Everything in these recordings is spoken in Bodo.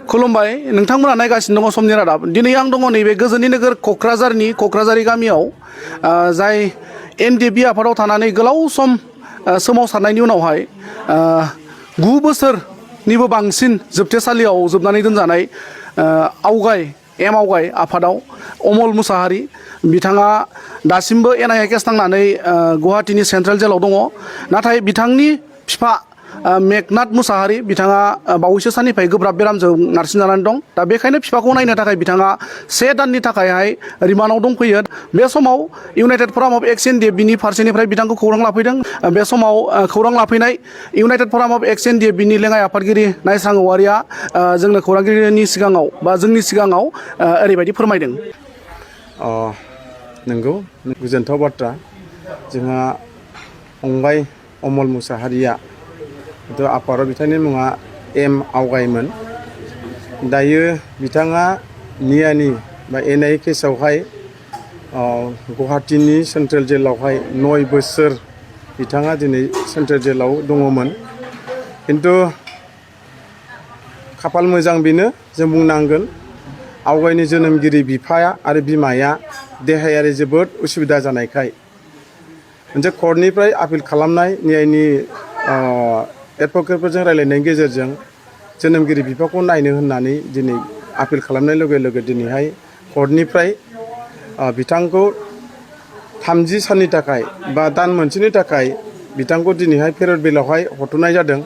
खुलुमबाय नोंथांमोना नायगासिनो दङ समनि रादाब दिनै आं दङ नैबे गोजोननि नोगोर क'क्राझारि गामियाव जाय एनडिएफबि आफादाव थानानै गोलाव सम सोमावसारनायनि उनावहाय 9 बोसोरनिबो बांसिन जोबथेसालियाव जोबनानै दोनजानाय आवगाय आफादाव अमल मुसाहारि बिथाङा दासिमबो एनआइए केस नांनानै गुवाहाटीनि सेन्ट्रेल जेलाव दङ नाथाय बिथांनि बिफा मेघनाथ मुसाहारि बिथाङा बावैसो साननिफ्राय गोब्राब बेरामजों नारसिनजानानै दं दा बेखायनो बिफाखौ नायनो थाखाय बिथाङा 1 दाननि थाखायहाय रिमान्डआव दंफैयो बे समाव इउनाइटेड फराम अफ एक्स एनडिएफबिनि फारसेनिफ्राय बिथांखौ खौरां लाफैदों बे समाव खौरां लाफैनाय इउनाइटेड फराम अफ एक्स एनडिएफबिनि लेङाइ आफादगिरि नायस्रां औवारिया जोंनो खौरांगिरिनि सिगाङाव बा जोंनि सिगाङाव ओरैबायदि फोरमायदों। नंगौ गोजोनथाव बाथ्रा जोंहा फंबाय अमल मुसाहारिया आफादाव बिथांनि मुङा एम आवगायमोन दायो बिथाङा नियानि बा एनआइए केसआवहाय गुवाहाटीनि सेन्ट्रेल जेलावहाय 9 बोसोर बिथाङा दिनै सेन्ट्रेल जेलाव दङमोन खिन्थु खाफाल मोजां बेनो जों बुंनांगोन आवगायनि जोनोमगिरि बिफाया आरो बिमाया देहायारि जोबोद उसुबिदा जानायखाय मोनसे कर्टनिफ्राय आपिल खालामनाय नियायनि एडभकेटफोरजों रायलायनायनि गेजेरजों जोनोमगिरि बिफाखौ नायनो होननानै दिनै आपिल खालामनाय लोगो लोगो दिनैहाय कर्टनिफ्राय बिथांखौ 30 साननि थाखाय बा दान मोनसेनि थाखाय बिथांखौ दिनैहाय पेरड बेलावहाय हरथ'नाय जादों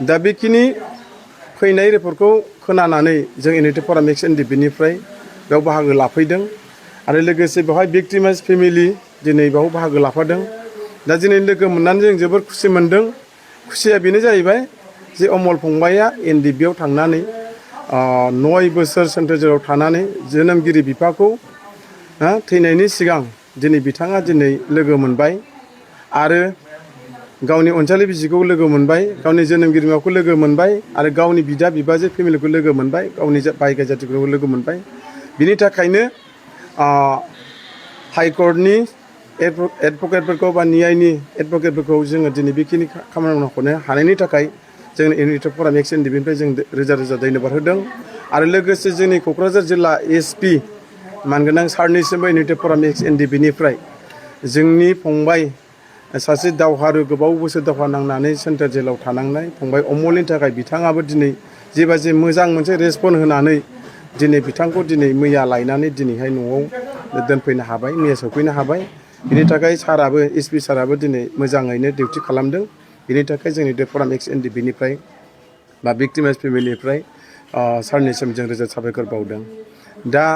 दा बेखिनि फैनाय रिपर्टखौ खोनानानै जों इउनाइटेड फराम एक्स एनडिएफबिनिफ्राय बेयाव बाहागो लाफैदों आरो लोगोसे बेवहाय भिक्टिमाइज फेमिलि दिनै बेयाव बाहागो लाफादों दा दिनै लोगो मोननानै जों जोबोर खुसि मोनदों खुसिया बेनो जाहैबाय जे अमल फंबाया एनडिएफबियाव थांनानै 9 बोसोर सेन्ट्रेल जेलाव थानानै जोनोमगिरि बिफाखौ थैनायनि सिगां दिनै बिथाङा दिनै लोगो मोनबाय आरो गावनि अनजालि बिसिखौ लोगो मोनबाय गावनि जोनोमगिरि बिमाखौ लोगो मोनबाय आरो गावनि बिदा बिबाजै फेमिलिखौ लोगो मोनबाय गावनि बाय जातिखौ लोगो मोनबाय बिनि थाखायनो हाइकर्टनि एडभकेटफोरखौ बा नियायनि एडभकेटफोरखौ जोङो दिनै बेखिनि खामानि मावनो हानायनि थाखाय जों इउनाइटेड फराम एक्स एनडिएफबिनिफ्राय जों रोजा रोजा धन्यबाद होदों आरो लोगोसे जोंनि क'क्राझार जिल्ला एसपि मानगोनां सारनिसिमबो इउनाइटेड फराम एक्स एनडिएफबिनिफ्राय जोंनि फंबाय सासे दावहारु गोबाव बोसोर दावहा नांनानै सेन्ट्रेल जेलाव थानांनाय फंबाय अमलनि थाखाय बिथाङाबो दिनै जेबाजे मोजां मोनसे रेसपन्स होनानै दिनै बिथांखौ दिनै मैया लायनानै दिनैहाय न'आव दोनफैनो हाबाय मैया सफैनो हाबाय बिनि थाखाय साराबो एसपि साराबो दिनै मोजाङैनो डिउटि खालामदों बिनि थाखाय जोंनि इउनाइटेड फराम एक्स एनडिएफबिनिफ्राय बा भिक्टिमाइज फेमिलिनिफ्राय सारनिसिम जों रोजा साबायखर बावदों दा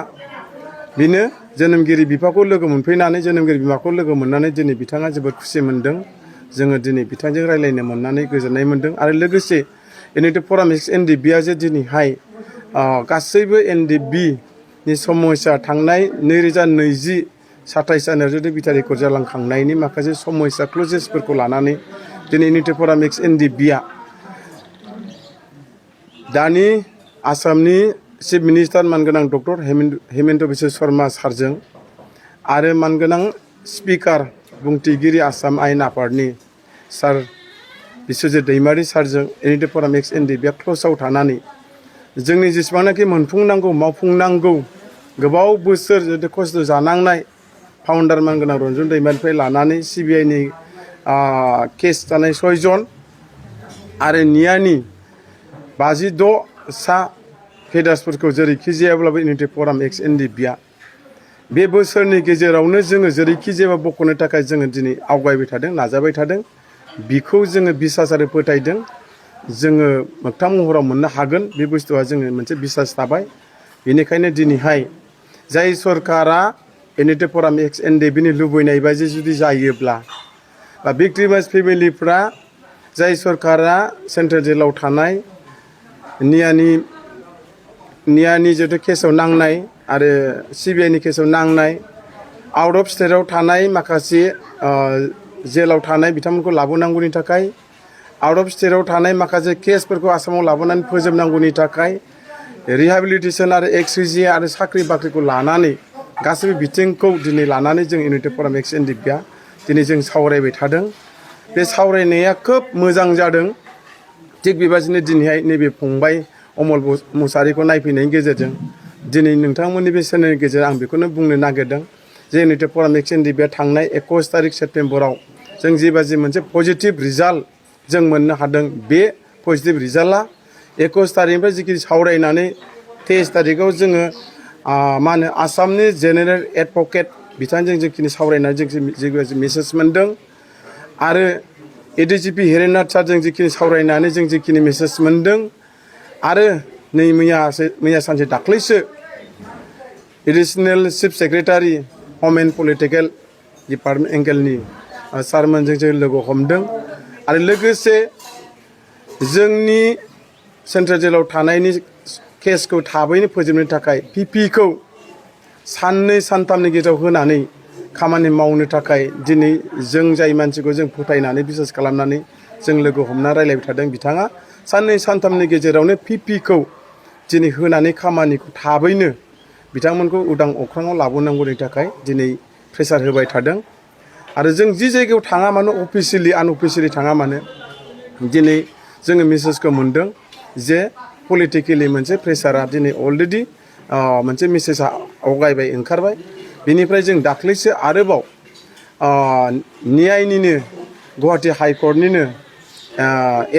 बेनो जोनोमगिरि बिफाखौ लोगो मोनफैनानै जोनोमगिरि बिमाखौ लोगो मोननानै दिनै बिथाङा जोबोद खुसि मोनदों जोङो दिनै बिथांजों रायलायनो मोननानै गोजोननाय मोनदों आरो लोगोसे इउनाइटेड फराम एक्स एनडिएफबिया जे दिनैहाय गासैबो एनडिएफबिनि समयसा थांनाय 2020 27 जानुवारि जुदि बिटारि कर्ट जालांखांनायनि माखासे समयसा क्लजेसफोरखौ लानानै दिनै इउनाइटेड फराम एक्स एनडिएफबिया दानि आसामनि चिफ मिनिस्टार मानगोनां डक्टर हेमन्त बिश्व शर्मा सारजों आरो मानगोनां स्पिकार बुंथिगिरि आसाम आयेन आफादनि सार बिश्वजित दैमारि सारजों इउनाइटेड फराम एक्स एनडिएफबिया क्ल'सआव थानानै जोंनि जेसेबांनाखि मोनफुंनांगौ मावफुंनांगौ गोबाव बोसोर जुदि खस्थ' जानांनाय फाउन्डार मानगोनां रन्जन दैमारिनिफ्राय लानानै सिबिआइनि केस जानाय 6 जन आरो नियानि 56 सा केडार्सफोरखौ जेरैखि जायाब्लाबो इउनाइटेड फराम एक्स एनडिएफबिया बे बोसोरनि गेजेरावनो जोङो जेरैखि जाया बख'नो थाखाय जोङो दिनै आवगायबाय थादों नाजाबाय थादों बिखौ जोङो बिसास आरो फोथायदों जोङो मोगथां महराव मोननो हागोन बे बुस्थुआ जोङो मोनसे बिसास थाबाय बेनिखायनो दिनैहाय जाय सरकारा इउनाइटेड फराम एक्स एनडिएफबिनि लुबैनाय बायदि जुदि जायोब्ला बा भिक्टिमाइज फेमिलिफ्रा जाय सरकारा सेन्ट्रेल जेलाव थानाय नियानि जितु केसआव नांनाय आरो सिबिआइनि केसआव नांनाय आउट अफ स्टेटआव थानाय माखासे जेलाव थानाय बिथांमोनखौ लाबोनांगौनि थाखाय आउट अफ स्टेटआव थानाय माखासे केसफोरखौ आसामाव लाबोनानै फोजोबनांगौनि थाखाय रिहेबिलिटेसन आरो एक्सरेजिया आरो साख्रि बाख्रिखौ लानानै गासैबो बिथिंखौ दिनै लानानै जों इउनाइटेड फराम एक्स एनडिएफबिया दिनै जों सावरायबाय थादों बे सावरायनाया खोब मोजां जादों थिग बेबादिनो दिनैहाय नैबे फंबाय अमल मुसाहारिखौ नायफैनायनि गेजेरजों दिनै नोंथांमोननि बे चेनेलनि गेजेरजों आं बेखौनो बुंनो नागिरदों जे इउनाइटेड फराम एक्सएन बे थांनाय 21 तारिख सेप्तेम्बराव जों जिबाजि मोनसे पजिटिभ रिजाल्ट जों मोननो हादों बे पजिटिभ रिजाल्टआ 21 तारिखनिफ्राय जिखि सावरायनानै 23 तारिखआव जोङो मा होनो आसामनि जेनेरेल एडभकेट बिथांजों जिखिनि सावरायनानै जों मेसेज मोन्दों आरो एडिजिपि हिरेननाथ सारजों जिखिनि सावरायनानै जों जिखिनि मेसेज मोन्दों आरो नै मैया सानसे दाख्लैसो एडिसनेल चिफ सेक्रेटारि हम एन्ड पलिटिकेल डिपार्टमेन्ट एंगेलनि सारमोनजों जों लोगो हमदों आरो लोगोसे जोंनि सेन्ट्रेल जेलाव थानायनि केसखौ थाबैनो फोजोबनो थाखाय पिपिखौ साननै सानथामनि गेजेराव होनानै खामानि मावनो थाखाय दिनै जों जाय मानसिखौ जों फोथायनानै बिसास खालामनानै जों लोगो हमना रायलायबाय थादों बिथाङा साननै सानथामनि गेजेरावनो पिपिखौ दिनै होनानै खामानिखौ थाबैनो बिथांमोनखौ उदां अख्राङाव लाबोनांगौनि थाखाय दिनै प्रेसार होबाय थादों आरो जों जि जायगायाव थाङा मानो अफिसियेलि आनअफिसियेलि थाङा मानो दिनै जोङो मेसेजखौ मोन्दों जे पलिटिकेलि मोनसे प्रेसारा दिनै अलरेडि मोनसे मेसेजआ आवगायबाय ओंखारबाय बेनिफ्राय जों दाख्लैसो आरोबाव न्यायनिनो गुवाहाटि हाइकर्टनिनो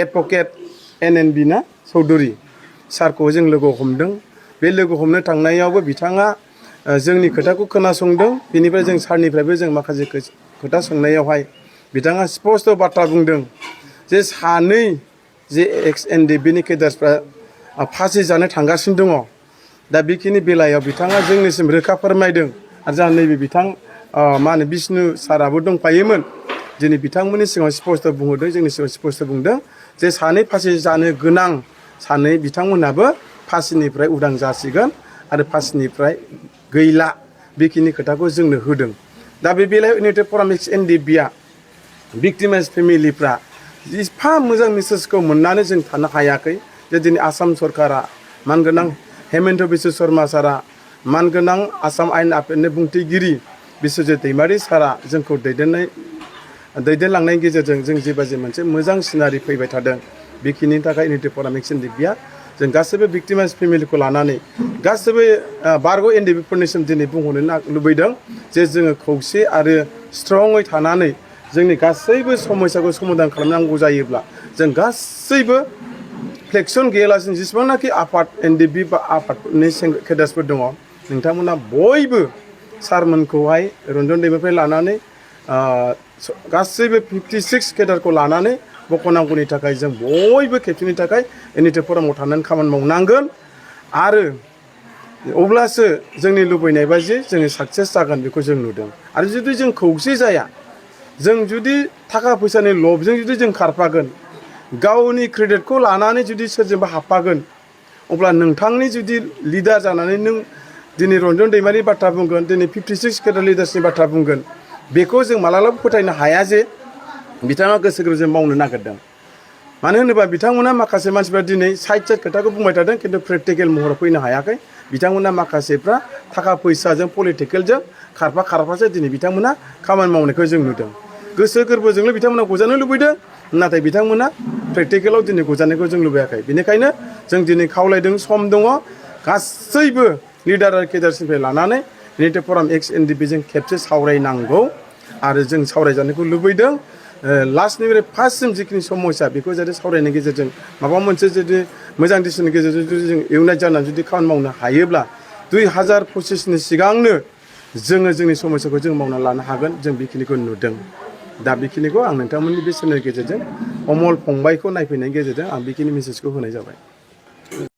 एडभकेट NNB ना चौधुरी सारखौ जों लोगो हमदों बे लोगो हमनो थांनायावबो बिथाङा जोंनि खोथाखौ खोनासंदों बेनिफ्राय जों सारनिफ्रायबो जों माखासे खोथा सोंनायावहाय बिथाङा स्पष्ट बाथ्रा बुंदों जे सानै जे XNDBनि केडार्सफ्रा फासि जानो थांगासिनो दङ दा बेखिनि बेलायाव बिथाङा जोंनिसिम रोखा फोरमायदों आरो जोंहा नैबे बिथां मा होनो बिष्णु साराबो दंफायोमोन दिनै बिथांमोननि सिगाङाव स्पष्ट बुंहरदों जोंनि सिगाङाव स्पष्ट बुंदों जे सानै फासि जानो गोनां सानै बिथांमोनहाबो फासिनिफ्राय उदां जासिगोन आरो फासिनिफ्राय गैला बेखिनि खोथाखौ जोंनो होदों दा बे बेलायाव इउनाइटेड फराम XNDBआ भिक्टिमाइज फेमिलिफ्रा एफा मोजां मेसेजखौ मोननानै जों थानो हायाखै जे दिनै आसाम सरकारा मानगोनां हेमन्त बिश्व शर्मा सारा मानगोनां आसाम आयेन आफादनि बुंथिगिरि बिश्वजित दैमारि सारा जोंखौ दैदेनलांनायनि गेजेरजों जों जेबाजे मोनसे मोजां सिनारि फैबाय थादों बेखिनि थाखाय इउनाइटेड फराम XNDBआ जों गासैबो भिक्टिमाइज फेमिलिखौ लानानै गासैबो बारग' एनडिबिफोरनिसिम दिनै बुंहरनो लुबैदों जे जोङो खौसे आरो स्ट्रङै थानानै जोंनि गासैबो समस्याखौ समाधान खालामनांगौ जायोब्ला जों गासैबो फ्लेक्सन गैयालासिनो जेसेबांनाखि आफाद NDB बा आफादनि केडार्सफोर दङ नोंथांमोना बयबो सारमोनखौहाय रन्जन दैमानिफ्राय लानानै गासैबो 56 केडारखौ लानानै बख'नांगौनि थाखाय जों बयबो खेबसेनि थाखाय इउनाइटेड फरामाव थानानै खामानि मावनांगोन आरो अब्लासो जोंनि लुबैनाय बायदि जोङो साक्सेस जागोन बेखौ जों नुदों आरो जुदि जों खौसे जाया जों जुदि थाखा फैसानि लबजों जुदि जों खारफागोन गावनि क्रेडिटखौ लानानै जुदि सोरजोंबा हाबफागोन अब्ला नोंथांनि जुदि लिडार जानानै नों दिनै रन्जन दैमारिनि बाथ्रा बुंगोन दिनै 56 केडार लिडार्सनि बाथ्रा बुंगोन बेखौ जों मालाबाबो फोथायनो हाया जे बिथाङा गोसो गोरबोजों मावनो नागिरदों मानो होनोबा बिथांमोना माखासे मानसिफ्रा दिनै साइड खोथाखौ बुंबाय थादों खिन्थु प्रेक्टिकेल महराव फैनो हायाखै बिथांमोना माखासेफ्रा थाखा फैसाजों पलिटिकेलजों खारफासो दिनै बिथांमोना खामानि मावनायखौ जों नुदों गोसो गोरबोजोंल' बिथांमोना गजानो लुबैदों नाथाय बिथांमोना प्रेक्टिकेलाव दिनै गजानायखौ जों लुबैयाखै बेनिखायनो जों दिनै खावलायदों सम दङ गासैबो लिडार आरो केडार्सनिफ्राय लानानै इउनाइटेड फराम XNDBजों खेबसे सावरायनांगौ आरो जों सावरायजानायखौ लुबैदों लास्टनिफ्राय फार्स्टसिम जिखिनि समस्या बेखौ जाहाथे सावरायनायनि गेजेरजों माबा मोनसे जुदि मोजां डिसिसननि गेजेरजों जुदि जों इउनाइट जानानै जुदि खामानि मावनो हायोब्ला 2025नि सिगांनो जोङो जोंनि समस्याखौ जों मावना लानो हागोन जों बेखिनिखौ नुदों दा बेखिनिखौ आं नोंथांमोननि बे चेनेलनि गेजेरजों अमल फंबायखौ नायफैनायनि गेजेरजों आं बेखिनि मेसेजखौ होनाय जाबाय।